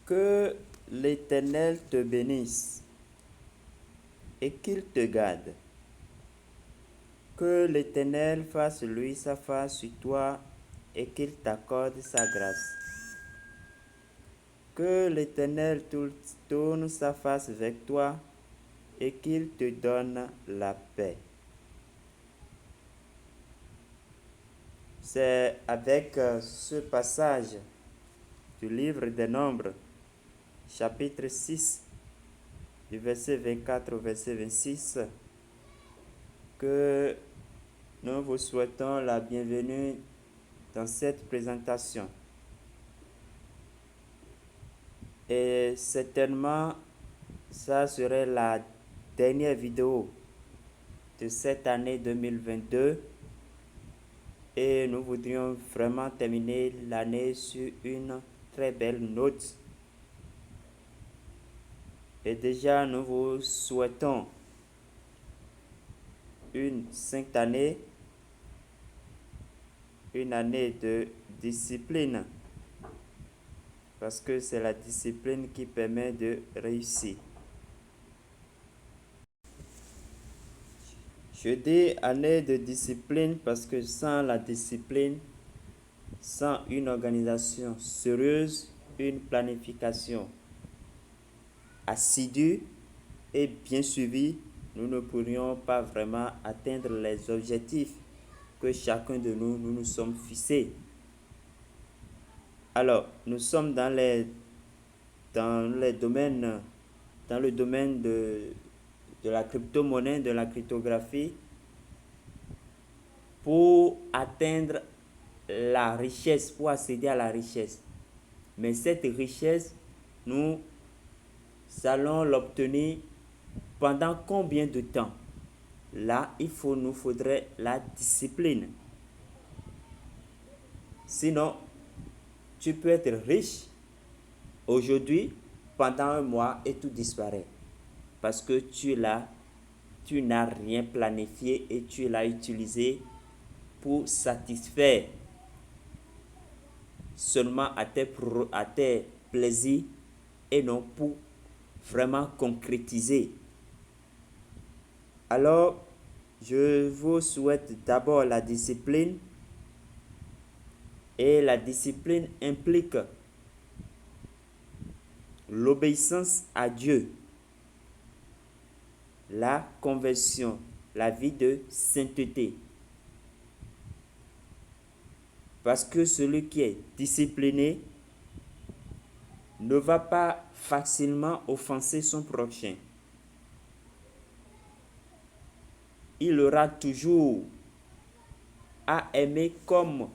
Que l'Éternel te bénisse et qu'il te garde. Que l'Éternel fasse lui sa face sur toi et qu'il t'accorde sa grâce. Que l'Éternel tourne sa face vers toi et qu'il te donne la paix. C'est avec ce passage du livre des Nombres, chapitre 6, du verset 24 au verset 26, que nous vous souhaitons la bienvenue dans cette présentation. Et certainement, ça serait la dernière vidéo de cette année 2022. Et nous voudrions vraiment terminer l'année sur une très belle note. Et déjà, nous vous souhaitons une sainte année, une année de discipline. Parce que c'est la discipline qui permet de réussir. Je dis année de discipline parce que sans la discipline, sans une organisation sérieuse, une planification assidue et bien suivie, nous ne pourrions pas vraiment atteindre les objectifs que chacun de nous nous sommes fixés. Alors, nous sommes dans le domaine de la crypto-monnaie, de la cryptographie, pour atteindre la richesse, pour accéder à la richesse. Mais cette richesse, nous allons l'obtenir pendant combien de temps? Là, nous faudrait la discipline. Sinon, tu peux être riche aujourd'hui, pendant un mois, et tout disparaît. Parce que tu n'as rien planifié et tu l'as utilisé pour satisfaire seulement à tes plaisirs et non pour vraiment concrétiser. Alors, je vous souhaite d'abord la discipline. Et la discipline implique l'obéissance à Dieu, la conversion, la vie de sainteté. Parce que celui qui est discipliné ne va pas facilement offenser son prochain. Il aura toujours à aimer comme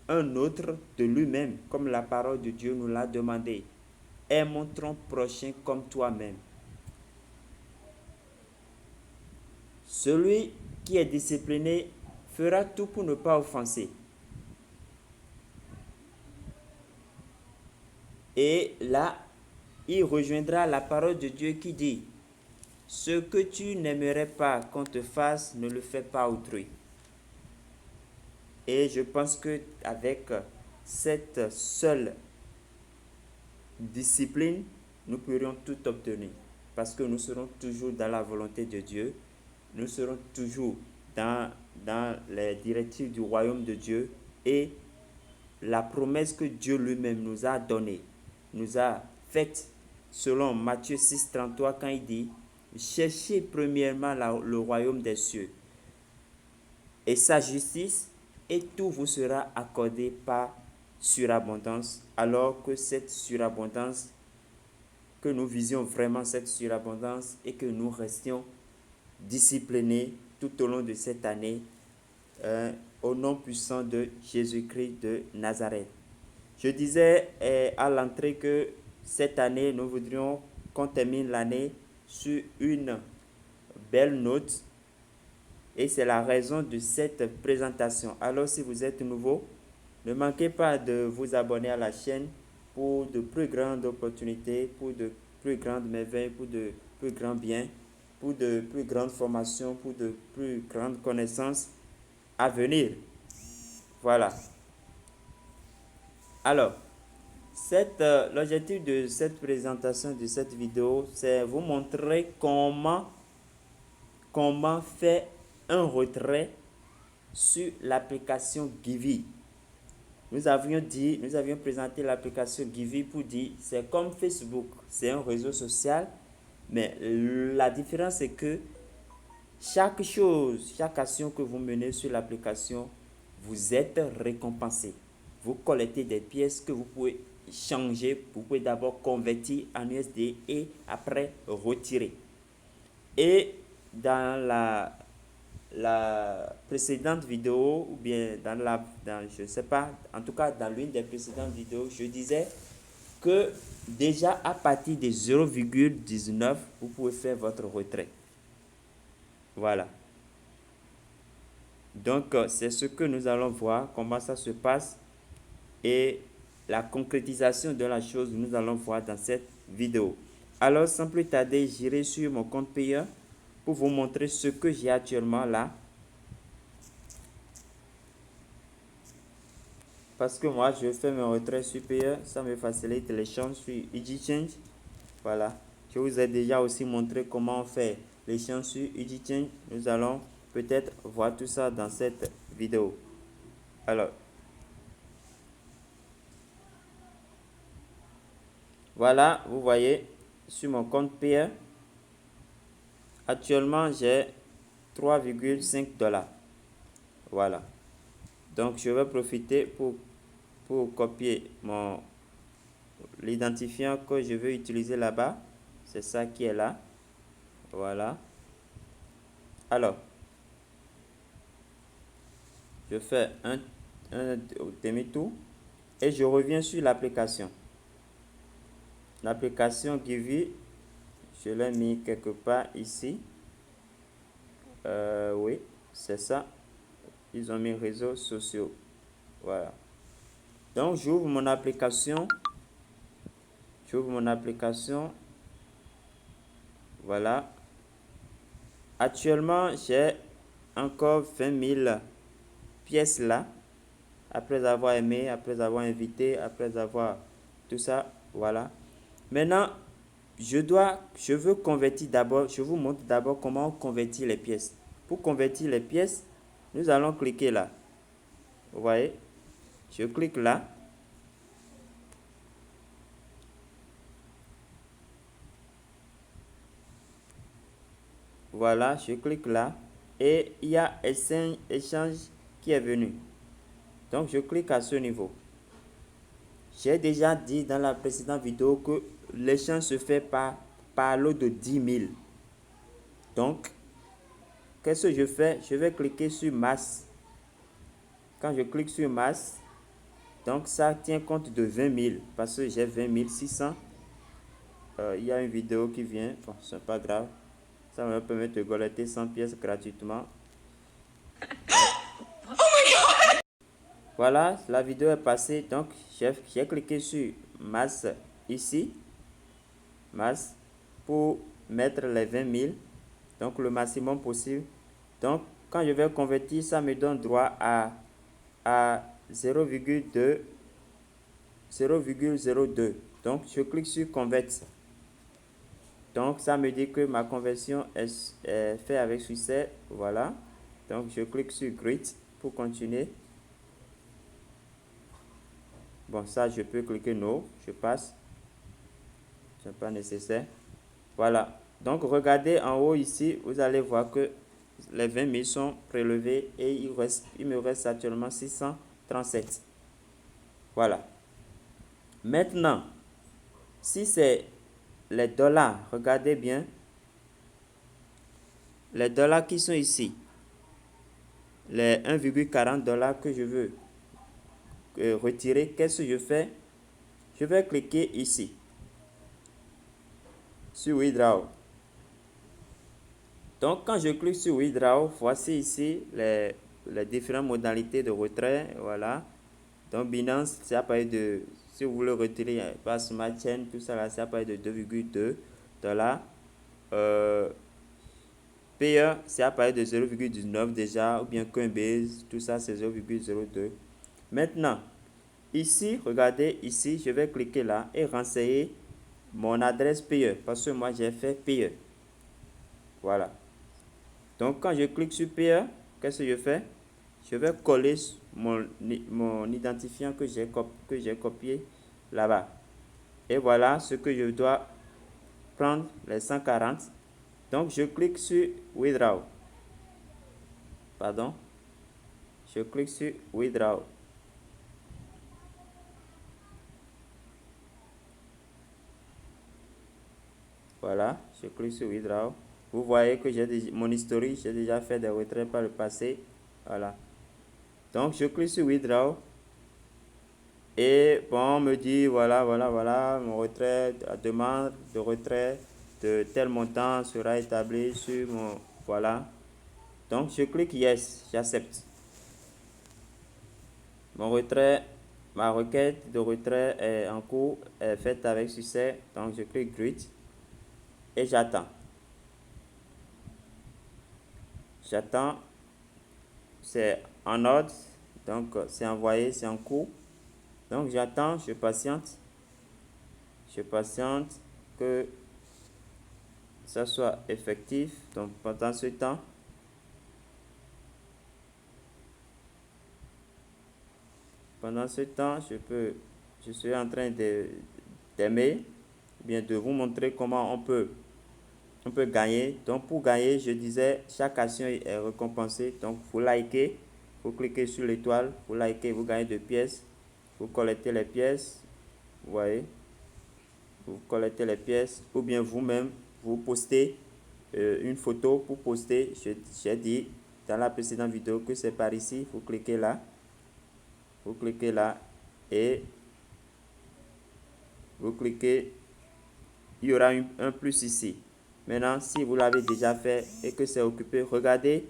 un autre de lui-même, comme la parole de Dieu nous l'a demandé. Aime ton prochain comme toi-même. Celui qui est discipliné fera tout pour ne pas offenser. Et là, il rejoindra la parole de Dieu qui dit, ce que tu n'aimerais pas qu'on te fasse, ne le fais pas autrui. Et je pense qu'avec cette seule discipline, nous pourrions tout obtenir. Parce que nous serons toujours dans la volonté de Dieu. Nous serons toujours dans les directives du royaume de Dieu. Et la promesse que Dieu lui-même nous a donnée, nous a faite selon Matthieu 6, 33, quand il dit, cherchez premièrement le royaume des cieux et sa justice, et tout vous sera accordé par surabondance, alors que cette surabondance, que nous visions vraiment cette surabondance et que nous restions disciplinés tout au long de cette année, au nom puissant de Jésus-Christ de Nazareth. Je disais à l'entrée que cette année, nous voudrions qu'on termine l'année sur une belle note. Et c'est la raison de cette présentation. Alors, si vous êtes nouveau, ne manquez pas de vous abonner à la chaîne pour de plus grandes opportunités, pour de plus grandes merveilles, pour de plus grands biens, pour de plus grandes formations, pour de plus grandes connaissances à venir. Voilà. Alors, L'objectif de cette présentation, de cette vidéo, c'est vous montrer comment faire un retrait sur l'application Givi. Nous avions présenté l'application Givi pour dire c'est comme Facebook, c'est un réseau social, mais la différence c'est que chaque chose, chaque action que vous menez sur l'application, vous êtes récompensé. Vous collectez des pièces que vous pouvez changer, vous pouvez d'abord convertir en USD et après retirer. Et dans la précédente vidéo, ou bien je ne sais pas, en tout cas dans l'une des précédentes vidéos, je disais que déjà à partir de 0,19, vous pouvez faire votre retrait. Voilà. Donc, c'est ce que nous allons voir, comment ça se passe et la concrétisation de la chose, nous allons voir dans cette vidéo. Alors, sans plus tarder, j'irai sur mon compte payeur pour vous montrer ce que j'ai actuellement là. Parce que moi, je fais mes retraits sur payeur, ça me facilite les chances sur EasyChange. Voilà. Je vous ai déjà aussi montré comment on fait les chances sur EasyChange. Nous allons peut-être voir tout ça dans cette vidéo. Alors, voilà, vous voyez, sur mon compte payeur, actuellement, j'ai 3,5 $. Voilà. Donc, je vais profiter pour copier l'identifiant que je veux utiliser là-bas. C'est ça qui est là. Voilà. Alors, je fais un demi-tour et je reviens sur l'application. L'application Givi, je l'ai mis quelque part ici. Oui, c'est ça. Ils ont mis réseaux sociaux. Voilà. Donc, j'ouvre mon application. Voilà. Actuellement, j'ai encore 20 000 pièces là. Après avoir aimé, après avoir invité, après avoir tout ça. Voilà. Maintenant, je veux convertir d'abord. Je vous montre d'abord comment on convertit les pièces. Pour convertir les pièces, nous allons cliquer là. Vous voyez? Je clique là. Voilà, je clique là. Et il y a échange qui est venu. Donc, je clique à ce niveau. J'ai déjà dit dans la précédente vidéo que l'échange se fait par lot de 10 000. Donc, qu'est-ce que je fais? Je vais cliquer sur masse. Quand je clique sur masse, donc ça tient compte de 20 000 parce que j'ai 20 600. Il y a une vidéo qui vient. Bon, c'est pas grave. Ça me permet de collecter 100 pièces gratuitement. Voilà, la vidéo est passée. Donc, j'ai cliqué sur masse ici. Masse pour mettre les 20 000. Donc, le maximum possible. Donc, quand je vais convertir, ça me donne droit à 0,2. Donc, je clique sur Convert. Donc, ça me dit que ma conversion est faite avec succès. Voilà. Donc, je clique sur Grid pour continuer. Bon, ça, je peux cliquer No. Je passe. Ce n'est pas nécessaire. Voilà. Donc, regardez en haut ici. Vous allez voir que les 20 000 sont prélevés et il me reste actuellement 637. Voilà. Maintenant, si c'est les dollars, regardez bien. Les dollars qui sont ici, les 1,40 $ que je veux retirer, qu'est-ce que je fais? Je vais cliquer ici, sur Withdraw. Donc, quand je clique sur Withdraw, voici ici les différentes modalités de retrait. Voilà. Donc, Binance, c'est à partir de, si vous voulez retirer par Smart Chain, tout ça là, c'est à partir de 2,2 $. Payer, c'est à partir de 0,19 déjà, ou bien Coinbase, tout ça c'est 0,02. Maintenant, Ici, regardez, ici, je vais cliquer là et renseigner mon adresse PE parce que moi, j'ai fait PE. Voilà. Donc, quand je clique sur PE, qu'est-ce que je fais? Je vais coller mon identifiant que j'ai copié là-bas. Et voilà ce que je dois prendre, les 140. Donc, je clique sur Withdraw. Pardon. Je clique sur Withdraw. Voilà, je clique sur Withdraw. Vous voyez que j'ai mon historique, j'ai déjà fait des retraits par le passé. Voilà. Donc, je clique sur Withdraw. Et bon, on me dit, voilà, mon retrait, la demande de retrait de tel montant sera établie sur mon... Voilà. Donc, je clique Yes, j'accepte. Mon retrait, ma requête de retrait est en cours, est faite avec succès. Donc, je clique Greet et j'attends. J'attends, c'est en ordre, donc c'est envoyé, c'est en cours. Donc, j'attends, je patiente que ça soit effectif. Donc, pendant ce temps, je suis en train d'aimer, bien de vous montrer comment on peut gagner. Donc, pour gagner, je disais, chaque action est récompensée. Donc, vous likez, vous cliquez sur l'étoile, vous likez, vous gagnez 2 pièces. Vous collectez les pièces, vous voyez, vous collectez les pièces, ou bien vous-même, vous postez une photo pour poster. J'ai dit dans la précédente vidéo que c'est par ici. Vous cliquez là et vous cliquez, il y aura un plus ici. Maintenant, si vous l'avez déjà fait et que c'est occupé, regardez,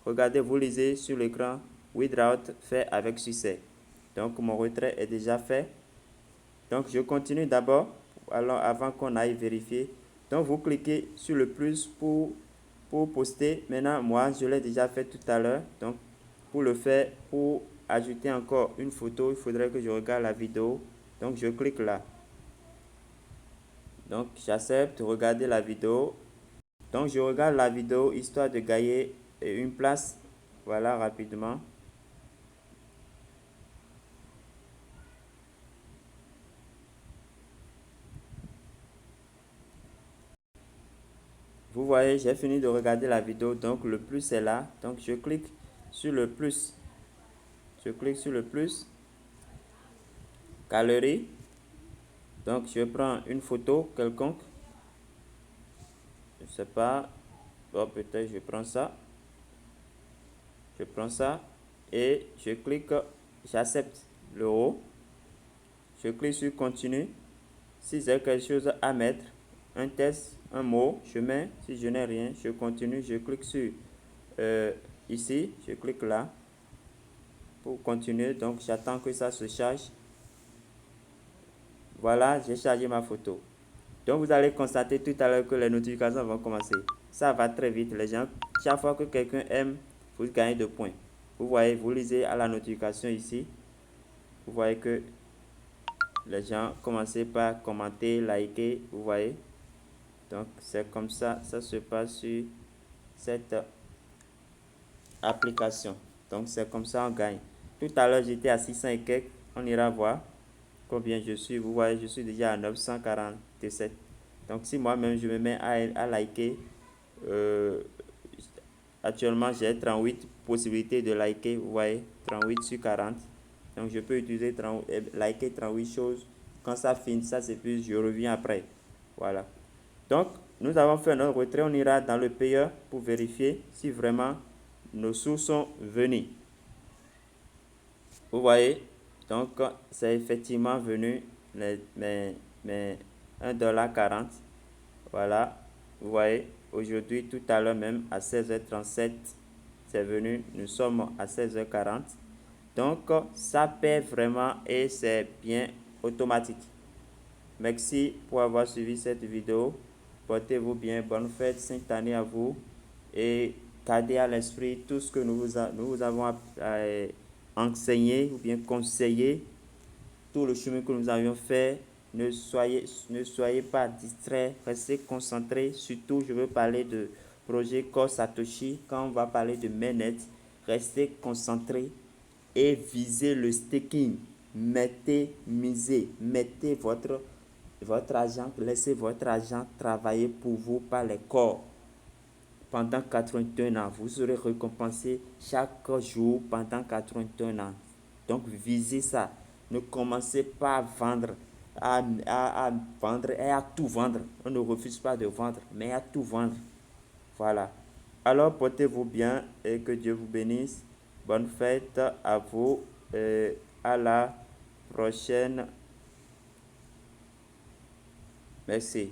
vous lisez sur l'écran Withdraw fait avec succès. Donc, mon retrait est déjà fait. Donc, je continue d'abord, alors avant qu'on aille vérifier. Donc, vous cliquez sur le plus pour poster. Maintenant, moi, je l'ai déjà fait tout à l'heure. Donc, pour le faire, pour ajouter encore une photo, il faudrait que je regarde la vidéo. Donc, je clique là. Donc, j'accepte, regarder la vidéo. Donc, je regarde la vidéo histoire de gagner une place. Voilà, rapidement. Vous voyez, j'ai fini de regarder la vidéo. Donc, le plus est là. Donc, je clique sur le plus. Je clique sur le plus. Galerie. Donc, je prends une photo quelconque. Je ne sais pas. Bon, peut-être je prends ça. Je prends ça. Et je clique. J'accepte le haut. Je clique sur continue. Si j'ai quelque chose à mettre, un test, un mot, je mets. Si je n'ai rien, je continue. Je clique sur ici. Je clique là pour continuer. Donc, j'attends que ça se charge. Voilà, j'ai chargé ma photo. Donc, vous allez constater tout à l'heure que les notifications vont commencer. Ça va très vite, les gens. Chaque fois que quelqu'un aime, vous gagnez 2 points. Vous voyez, vous lisez à la notification ici. Vous voyez que les gens commencent par commenter, liker. Vous voyez. Donc, c'est comme ça, ça se passe sur cette application. Donc, c'est comme ça on gagne. Tout à l'heure, j'étais à 600 et quelques. On ira voir combien je suis. Vous voyez, je suis déjà à 947. Donc, si moi-même, je me mets à liker, actuellement, j'ai 38 possibilités de liker. Vous voyez, 38 sur 40. Donc, je peux utiliser liker 38 choses. Quand ça finit, ça s'épuise, je reviens après. Voilà. Donc, nous avons fait notre retrait. On ira dans le payeur pour vérifier si vraiment nos sous sont venus. Vous voyez, donc c'est effectivement venu mes 1,40 $. Voilà, vous voyez, aujourd'hui, tout à l'heure même, à 16h37, c'est venu. Nous sommes à 16h40. Donc, ça paie vraiment et c'est bien automatique. Merci pour avoir suivi cette vidéo. Portez-vous bien. Bonne fête, sainte année à vous. Et gardez à l'esprit tout ce que nous vous avons enseigné ou bien conseillé tout le chemin que nous avions fait. Ne soyez pas distraits, restez concentrés. Surtout, je veux parler de projet Core Satoshi. Quand on va parler de mainnet, restez concentrés et visez le staking. Mettez votre argent, laissez votre argent travailler pour vous par les corps pendant 81 ans. Vous serez récompensé chaque jour pendant 81 ans. Donc visez ça. Ne commencez pas à vendre, à vendre et à tout vendre. On ne refuse pas de vendre, mais à tout vendre. Voilà. Alors portez-vous bien et que Dieu vous bénisse. Bonne fête à vous et à la prochaine. Merci.